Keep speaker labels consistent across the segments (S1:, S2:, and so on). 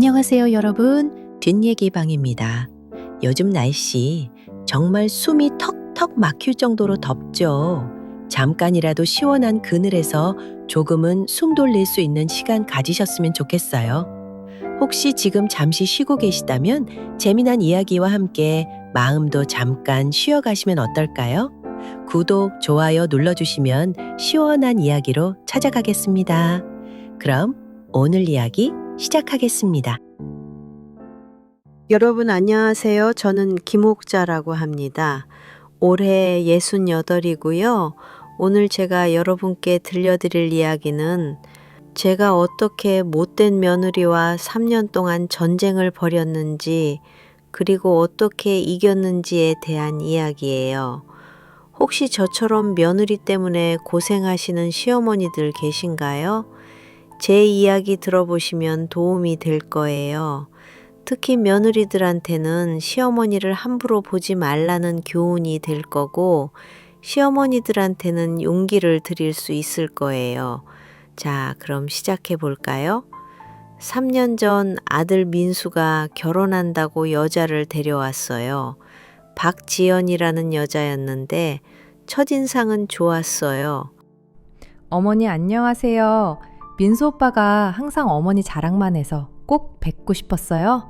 S1: 안녕하세요, 여러분. 뒷얘기 방입니다. 요즘 날씨 정말 숨이 턱턱 막힐 정도로 덥죠. 잠깐이라도 시원한 그늘에서 조금은 숨 돌릴 수 있는 시간 가지셨으면 좋겠어요. 혹시 지금 잠시 쉬고 계시다면 재미난 이야기와 함께 마음도 잠깐 쉬어가시면 어떨까요? 구독, 좋아요 눌러주시면 시원한 이야기로 찾아가겠습니다. 그럼 오늘 이야기 시작하겠습니다.
S2: 여러분 안녕하세요. 저는 김옥자라고 합니다. 올해 68이고요. 오늘 제가 여러분께 들려드릴 이야기는 제가 어떻게 못된 며느리와 3년 동안 전쟁을 벌였는지 그리고 어떻게 이겼는지에 대한 이야기예요. 혹시 저처럼 며느리 때문에 고생하시는 시어머니들 계신가요? 제 이야기 들어보시면 도움이 될 거예요. 특히 며느리들한테는 시어머니를 함부로 보지 말라는 교훈이 될 거고, 시어머니들한테는 용기를 드릴 수 있을 거예요. 자, 그럼 시작해 볼까요? 3년 전 아들 민수가 결혼한다고 여자를 데려왔어요. 박지연이라는 여자였는데, 첫인상은 좋았어요.
S3: 어머니 안녕하세요. 민수 오빠가 항상 어머니 자랑만 해서 꼭 뵙고 싶었어요.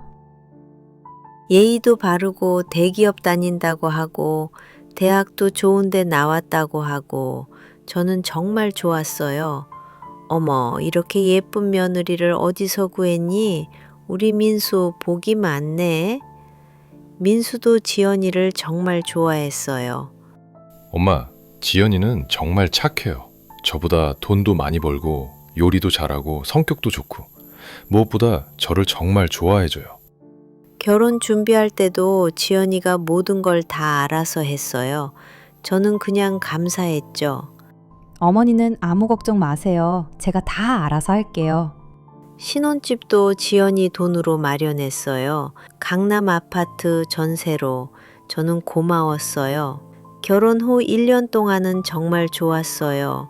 S2: 예의도 바르고 대기업 다닌다고 하고 대학도 좋은 데 나왔다고 하고 저는 정말 좋았어요. 어머, 이렇게 예쁜 며느리를 어디서 구했니? 우리 민수 복이 많네. 민수도 지연이를 정말 좋아했어요.
S4: 엄마, 지연이는 정말 착해요. 저보다 돈도 많이 벌고 요리도 잘하고 성격도 좋고 무엇보다 저를 정말 좋아해줘요.
S2: 결혼 준비할 때도 지연이가 모든 걸 다 알아서 했어요. 저는 그냥 감사했죠.
S3: 어머니는 아무 걱정 마세요. 제가 다 알아서 할게요.
S2: 신혼집도 지연이 돈으로 마련했어요. 강남 아파트 전세로. 저는 고마웠어요. 결혼 후 1년 동안은 정말 좋았어요.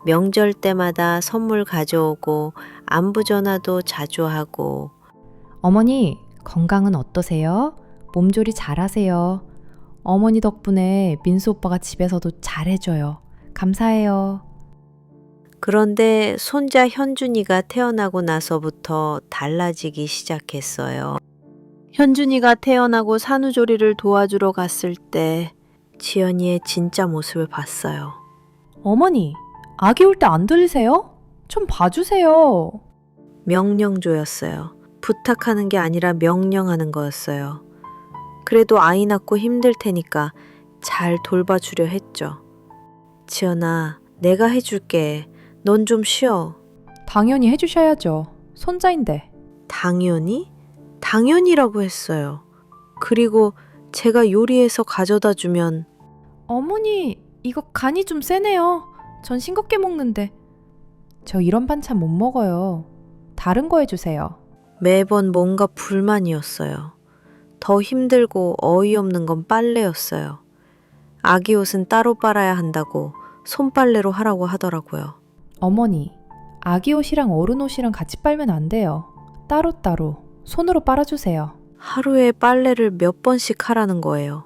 S2: 명절 때마다 선물 가져오고 안부 전화도 자주 하고.
S3: 어머니 건강은 어떠세요? 몸조리 잘하세요. 어머니 덕분에 민수 오빠가 집에서도 잘해줘요. 감사해요.
S2: 그런데 손자 현준이가 태어나고 나서부터 달라지기 시작했어요. 현준이가 태어나고 산후조리를 도와주러 갔을 때 지연이의 진짜 모습을 봤어요.
S3: 어머니 아기 올 때 안 들리세요? 좀 봐주세요.
S2: 명령조였어요. 부탁하는 게 아니라 명령하는 거였어요. 그래도 아이 낳고 힘들 테니까 잘 돌봐주려 했죠. 지연아, 내가 해줄게. 넌 좀 쉬어.
S3: 당연히 해주셔야죠. 손자인데.
S2: 당연히? 당연히라고 했어요. 그리고 제가 요리해서 가져다 주면
S3: 어머니 이거 간이 좀 세네요. 전 싱겁게 먹는데. 저 이런 반찬 못 먹어요. 다른 거 해주세요.
S2: 매번 뭔가 불만이었어요. 더 힘들고 어이없는 건 빨래였어요. 아기 옷은 따로 빨아야 한다고 손빨래로 하라고 하더라고요.
S3: 어머니, 아기 옷이랑 어른 옷이랑 같이 빨면 안 돼요. 따로따로 손으로 빨아주세요.
S2: 하루에 빨래를 몇 번씩 하라는 거예요.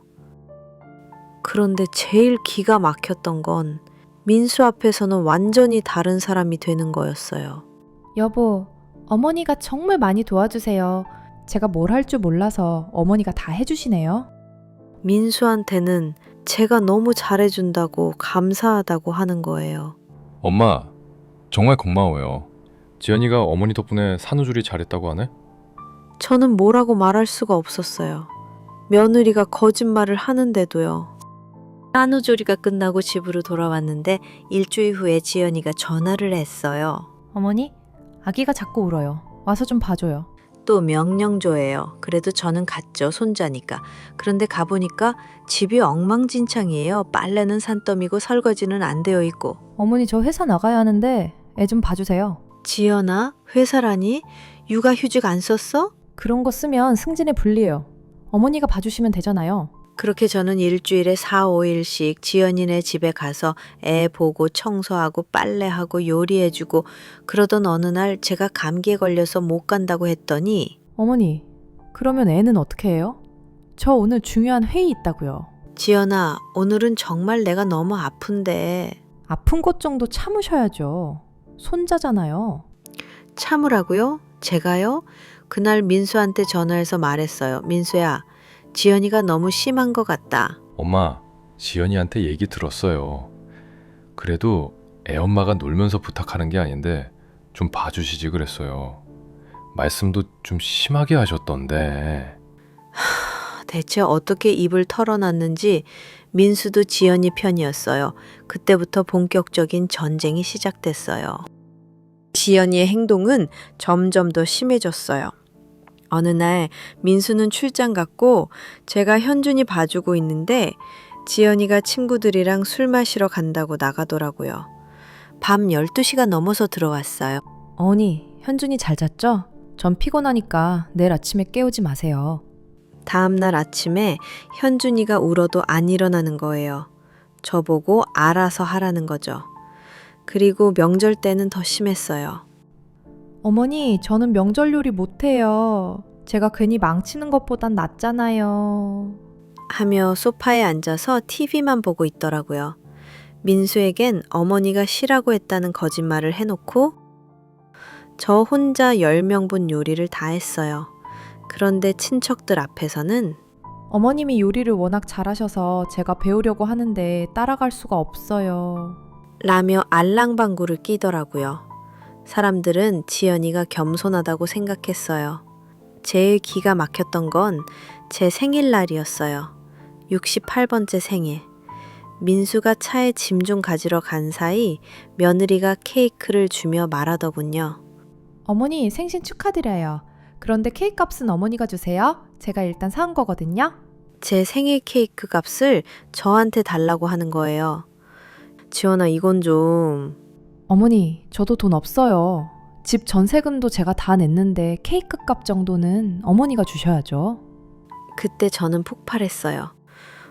S2: 그런데 제일 기가 막혔던 건 민수 앞에서는 완전히 다른 사람이 되는 거였어요.
S3: 여보, 어머니가 정말 많이 도와주세요. 제가 뭘 할 줄 몰라서 어머니가 다 해주시네요.
S2: 민수한테는 제가 너무 잘해준다고 감사하다고 하는 거예요.
S4: 엄마, 정말 고마워요. 지연이가 어머니 덕분에 산후조리 잘했다고 하네?
S2: 저는 뭐라고 말할 수가 없었어요. 며느리가 거짓말을 하는데도요. 산후조리가 끝나고 집으로 돌아왔는데 일주일 후에 지연이가 전화를 했어요.
S3: 어머니, 아기가 자꾸 울어요. 와서 좀 봐줘요.
S2: 또 명령조예요. 그래도 저는 갔죠. 손자니까. 그런데 가보니까 집이 엉망진창이에요. 빨래는 산더미고 설거지는 안 되어 있고.
S3: 어머니 저 회사 나가야 하는데 애 좀 봐주세요.
S2: 지연아, 회사라니? 육아휴직 안 썼어?
S3: 그런 거 쓰면 승진에 불리해요. 어머니가 봐주시면 되잖아요.
S2: 그렇게 저는 일주일에 4, 5일씩 지연이네 집에 가서 애 보고 청소하고 빨래하고 요리해주고 그러던 어느 날 제가 감기에 걸려서 못 간다고 했더니
S3: 어머니, 그러면 애는 어떻게 해요? 저 오늘 중요한 회의 있다고요.
S2: 지연아, 오늘은 정말 내가 너무 아픈데.
S3: 아픈 것 정도 참으셔야죠. 손자잖아요.
S2: 참으라고요? 제가요? 그날 민수한테 전화해서 말했어요. 민수야, 지연이가 너무 심한 것 같다.
S4: 엄마, 지연이한테 얘기 들었어요. 그래도 애엄마가 놀면서 부탁하는 게 아닌데 좀 봐주시지 그랬어요. 말씀도 좀 심하게 하셨던데.
S2: 대체 어떻게 입을 털어놨는지 민수도 지연이 편이었어요. 그때부터 본격적인 전쟁이 시작됐어요. 지연이의 행동은 점점 더 심해졌어요. 어느 날 민수는 출장 갔고 제가 현준이 봐주고 있는데 지연이가 친구들이랑 술 마시러 간다고 나가더라고요. 밤 12시가 넘어서 들어왔어요.
S3: 어머니, 현준이 잘 잤죠? 전 피곤하니까 내일 아침에 깨우지 마세요.
S2: 다음 날 아침에 현준이가 울어도 안 일어나는 거예요. 저보고 알아서 하라는 거죠. 그리고 명절 때는 더 심했어요.
S3: 어머니, 저는 명절 요리 못해요. 제가 괜히 망치는 것보단 낫잖아요.
S2: 하며 소파에 앉아서 TV만 보고 있더라고요. 민수에겐 어머니가 쉬라고 했다는 거짓말을 해놓고 저 혼자 10명분 요리를 다 했어요. 그런데 친척들 앞에서는
S3: 어머님이 요리를 워낙 잘하셔서 제가 배우려고 하는데 따라갈 수가 없어요.
S2: 라며 알랑방구를 끼더라고요. 사람들은 지연이가 겸손하다고 생각했어요. 제일 기가 막혔던 건 제 생일날이었어요. 68번째 생일. 민수가 차에 짐 좀 가지러 간 사이 며느리가 케이크를 주며 말하더군요.
S3: 어머니, 생신 축하드려요. 그런데 케이크 값은 어머니가 주세요. 제가 일단 사온 거거든요.
S2: 제 생일 케이크 값을 저한테 달라고 하는 거예요. 지연아, 이건 좀...
S3: 어머니, 저도 돈 없어요. 집 전세금도 제가 다 냈는데 케이크 값 정도는 어머니가 주셔야죠.
S2: 그때 저는 폭발했어요.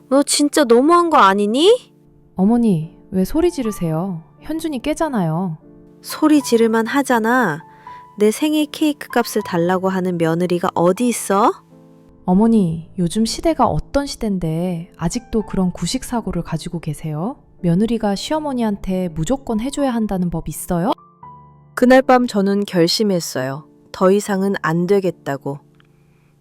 S2: 너 진짜 너무한 거 아니니?
S3: 어머니, 왜 소리 지르세요? 현준이 깨잖아요.
S2: 소리 지르만 하잖아. 내 생일 케이크 값을 달라고 하는 며느리가 어디 있어?
S3: 어머니, 요즘 시대가 어떤 시대인데 아직도 그런 구식 사고를 가지고 계세요? 며느리가 시어머니한테 무조건 해줘야 한다는 법 있어요?
S2: 그날 밤 저는 결심했어요. 더 이상은 안 되겠다고.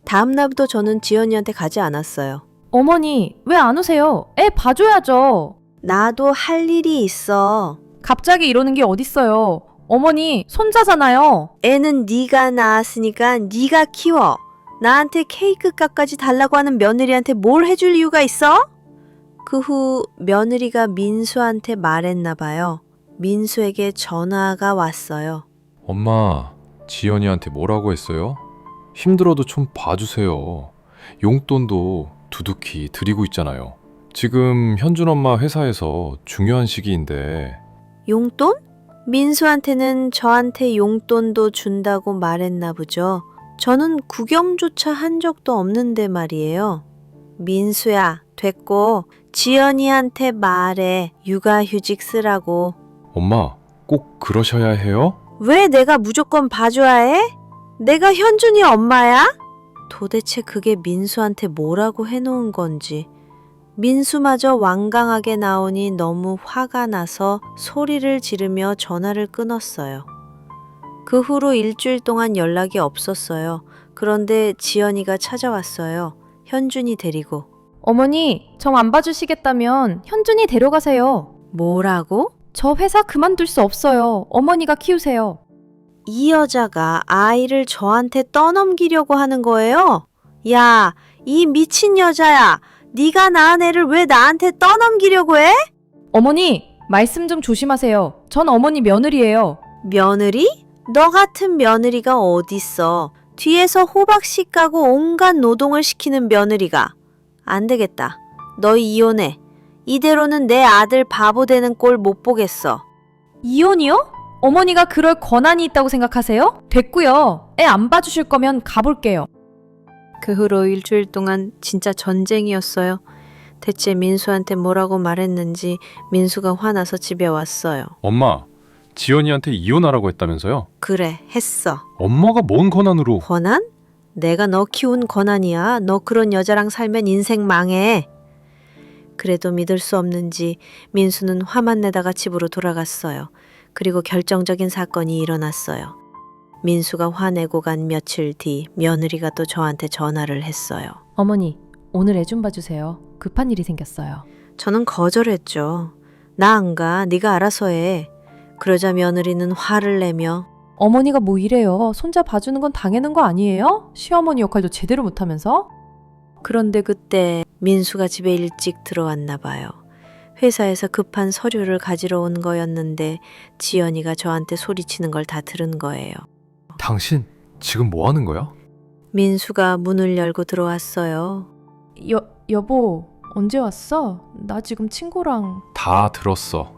S2: 다음 날부터 저는 지연이한테 가지 않았어요.
S3: 어머니, 왜 안 오세요? 애 봐줘야죠.
S2: 나도 할 일이 있어.
S3: 갑자기 이러는 게 어딨어요. 어머니, 손자잖아요.
S2: 애는 네가 낳았으니까 네가 키워. 나한테 케이크 값까지 달라고 하는 며느리한테 뭘 해줄 이유가 있어? 그 후 며느리가 민수한테 말했나 봐요. 민수에게 전화가 왔어요.
S4: 엄마, 지연이한테 뭐라고 했어요? 힘들어도 좀 봐주세요. 용돈도 두둑히 드리고 있잖아요. 지금 현준 엄마 회사에서 중요한 시기인데.
S2: 용돈? 민수한테는 저한테 용돈도 준다고 말했나 보죠. 저는 구경조차 한 적도 없는데 말이에요. 민수야, 됐고 지연이한테 말해. 육아휴직 쓰라고.
S4: 엄마, 꼭 그러셔야 해요?
S2: 왜 내가 무조건 봐줘야 해? 내가 현준이 엄마야? 도대체 그게 민수한테 뭐라고 해놓은 건지. 민수마저 완강하게 나오니 너무 화가 나서 소리를 지르며 전화를 끊었어요. 그 후로 일주일 동안 연락이 없었어요. 그런데 지연이가 찾아왔어요. 현준이 데리고.
S3: 어머니, 정 안 봐주시겠다면 현준이 데려가세요.
S2: 뭐라고?
S3: 저 회사 그만둘 수 없어요. 어머니가 키우세요.
S2: 이 여자가 아이를 저한테 떠넘기려고 하는 거예요? 야, 이 미친 여자야. 네가 낳은 애를 왜 나한테 떠넘기려고 해?
S3: 어머니, 말씀 좀 조심하세요. 전 어머니 며느리예요.
S2: 며느리? 너 같은 며느리가 어딨어. 뒤에서 호박씨 까고 온갖 노동을 시키는 며느리가. 안 되겠다. 너 이혼해. 이대로는 내 아들 바보 되는 꼴 못 보겠어.
S3: 이혼이요? 어머니가 그럴 권한이 있다고 생각하세요? 됐고요. 애 안 봐주실 거면 가볼게요.
S2: 그 후로 일주일 동안 진짜 전쟁이었어요. 대체 민수한테 뭐라고 말했는지 민수가 화나서 집에 왔어요.
S4: 엄마, 지연이한테 이혼하라고 했다면서요?
S2: 그래, 했어.
S4: 엄마가 뭔 권한으로?
S2: 권한? 내가 너 키운 권한이야. 너 그런 여자랑 살면 인생 망해. 그래도 믿을 수 없는지 민수는 화만 내다가 집으로 돌아갔어요. 그리고 결정적인 사건이 일어났어요. 민수가 화내고 간 며칠 뒤 며느리가 또 저한테 전화를 했어요.
S3: 어머니, 오늘 애 좀 봐주세요. 급한 일이 생겼어요.
S2: 저는 거절했죠. 나 안 가. 네가 알아서 해. 그러자 며느리는 화를 내며
S3: 어머니가 뭐 이래요? 손자 봐주는 건 당연한 거 아니에요? 시어머니 역할도 제대로 못하면서?
S2: 그런데 그때 민수가 집에 일찍 들어왔나 봐요. 회사에서 급한 서류를 가지러 온 거였는데 지연이가 저한테 소리치는 걸 다 들은 거예요.
S4: 당신 지금 뭐 하는 거야?
S2: 민수가 문을 열고 들어왔어요.
S3: 여보, 언제 왔어? 나 지금 친구랑...
S4: 다 들었어.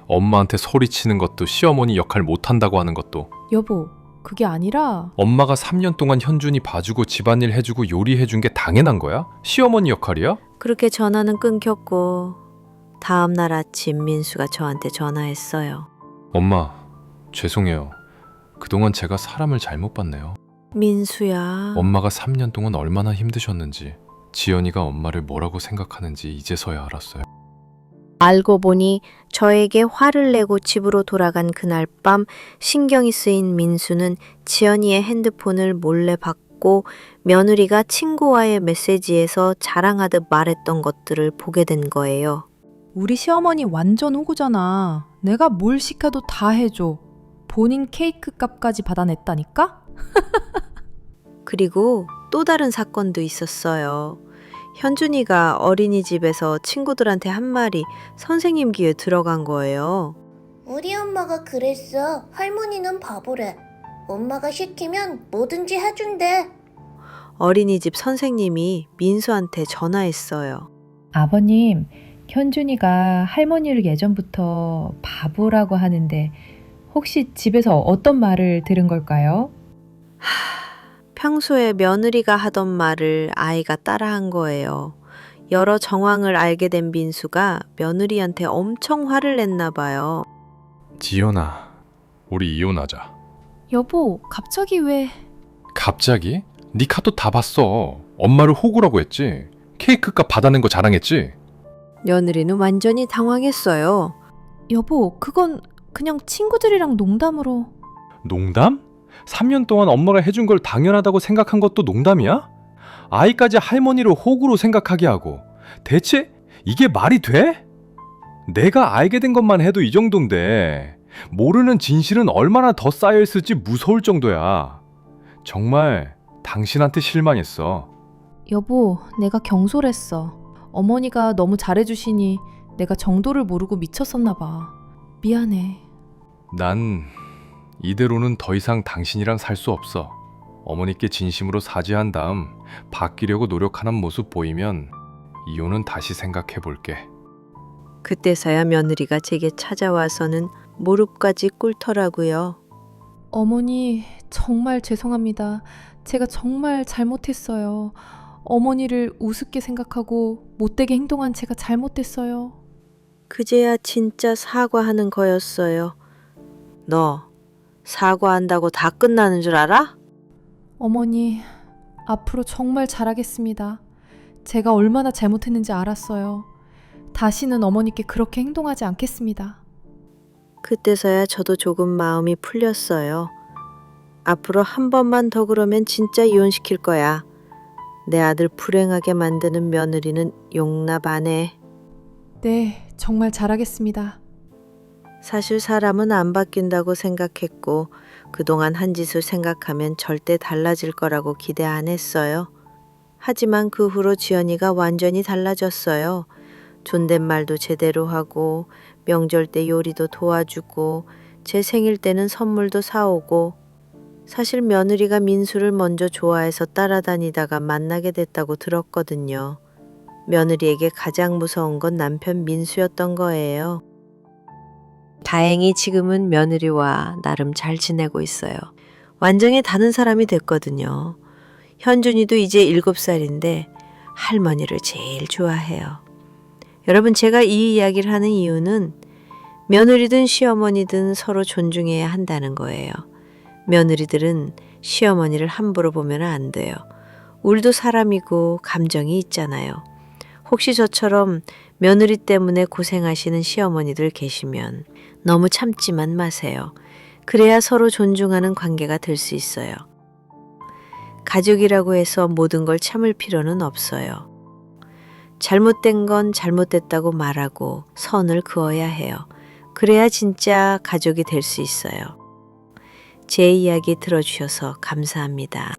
S4: 엄마한테 소리치는 것도 시어머니 역할 못한다고 하는 것도.
S3: 여보, 그게 아니라...
S4: 엄마가 3년 동안 현준이 봐주고 집안일 해주고 요리해준 게 당연한 거야? 시어머니 역할이야?
S2: 그렇게 전화는 끊겼고 다음 날 아침 민수가 저한테 전화했어요.
S4: 엄마, 죄송해요. 그동안 제가 사람을 잘못 봤네요.
S2: 민수야.
S4: 엄마가 3년 동안 얼마나 힘드셨는지, 지연이가 엄마를 뭐라고 생각하는지 이제서야 알았어요.
S2: 알고 보니 저에게 화를 내고 집으로 돌아간 그날 밤 신경이 쓰인 민수는 지연이의 핸드폰을 몰래 받고 며느리가 친구와의 메시지에서 자랑하듯 말했던 것들을 보게 된 거예요.
S3: 우리 시어머니 완전 호구잖아. 내가 뭘 시켜도 다 해줘. 본인 케이크 값까지 받아냈다니까?
S2: 그리고 또 다른 사건도 있었어요. 현준이가 어린이집에서 친구들한테 한 말이 선생님 귀에 들어간 거예요.
S5: 우리 엄마가 그랬어. 할머니는 바보래. 엄마가 시키면 뭐든지 해준대.
S2: 어린이집 선생님이 민수한테 전화했어요.
S6: 아버님, 현준이가 할머니를 예전부터 바보라고 하는데 혹시 집에서 어떤 말을 들은 걸까요?
S2: 평소에 며느리가 하던 말을 아이가 따라한 거예요. 여러 정황을 알게 된 민수가 며느리한테 엄청 화를 냈나 봐요.
S4: 지연아, 우리 이혼하자.
S3: 여보, 갑자기 왜...
S4: 갑자기? 네 카톡 다 봤어. 엄마를 호구라고 했지. 케이크 값 받아낸 거 자랑했지.
S2: 며느리는 완전히 당황했어요.
S3: 여보, 그건 그냥 친구들이랑 농담으로...
S4: 농담? 3년 동안 엄마가 해준 걸 당연하다고 생각한 것도 농담이야? 아이까지 할머니를 호구로 생각하게 하고 대체 이게 말이 돼? 내가 알게 된 것만 해도 이 정도인데 모르는 진실은 얼마나 더 쌓여있을지 무서울 정도야. 정말 당신한테 실망했어.
S3: 여보, 내가 경솔했어. 어머니가 너무 잘해주시니 내가 정도를 모르고 미쳤었나 봐. 미안해.
S4: 난 이대로는 더 이상 당신이랑 살 수 없어. 어머니께 진심으로 사죄한 다음 바뀌려고 노력하는 모습 보이면 이혼은 다시 생각해 볼게.
S2: 그때서야 며느리가 제게 찾아와서는 무릎까지 꿇더라고요.
S3: 어머니, 정말 죄송합니다. 제가 정말 잘못했어요. 어머니를 우습게 생각하고 못되게 행동한 제가 잘못했어요.
S2: 그제야 진짜 사과하는 거였어요. 너 사과한다고 다 끝나는 줄 알아?
S3: 어머니, 앞으로 정말 잘하겠습니다. 제가 얼마나 잘못했는지 알았어요. 다시는 어머니께 그렇게 행동하지 않겠습니다.
S2: 그때서야 저도 조금 마음이 풀렸어요. 앞으로 한 번만 더 그러면 진짜 이혼시킬 거야. 내 아들 불행하게 만드는 며느리는 용납 안 해.
S3: 네, 정말 잘하겠습니다.
S2: 사실 사람은 안 바뀐다고 생각했고 그동안 한 짓을 생각하면 절대 달라질 거라고 기대 안 했어요. 하지만 그 후로 지연이가 완전히 달라졌어요. 존댓말도 제대로 하고 명절 때 요리도 도와주고 제 생일 때는 선물도 사오고 사실 며느리가 민수를 먼저 좋아해서 따라다니다가 만나게 됐다고 들었거든요. 며느리에게 가장 무서운 건 남편 민수였던 거예요. 다행히 지금은 며느리와 나름 잘 지내고 있어요. 완전히 다른 사람이 됐거든요. 현준이도 이제 7살인데 할머니를 제일 좋아해요. 여러분, 제가 이 이야기를 하는 이유는 며느리든 시어머니든 서로 존중해야 한다는 거예요. 며느리들은 시어머니를 함부로 보면 안 돼요. 우리도 사람이고 감정이 있잖아요. 혹시 저처럼 며느리 때문에 고생하시는 시어머니들 계시면 너무 참지만 마세요. 그래야 서로 존중하는 관계가 될 수 있어요. 가족이라고 해서 모든 걸 참을 필요는 없어요. 잘못된 건 잘못됐다고 말하고 선을 그어야 해요. 그래야 진짜 가족이 될 수 있어요. 제 이야기 들어주셔서 감사합니다.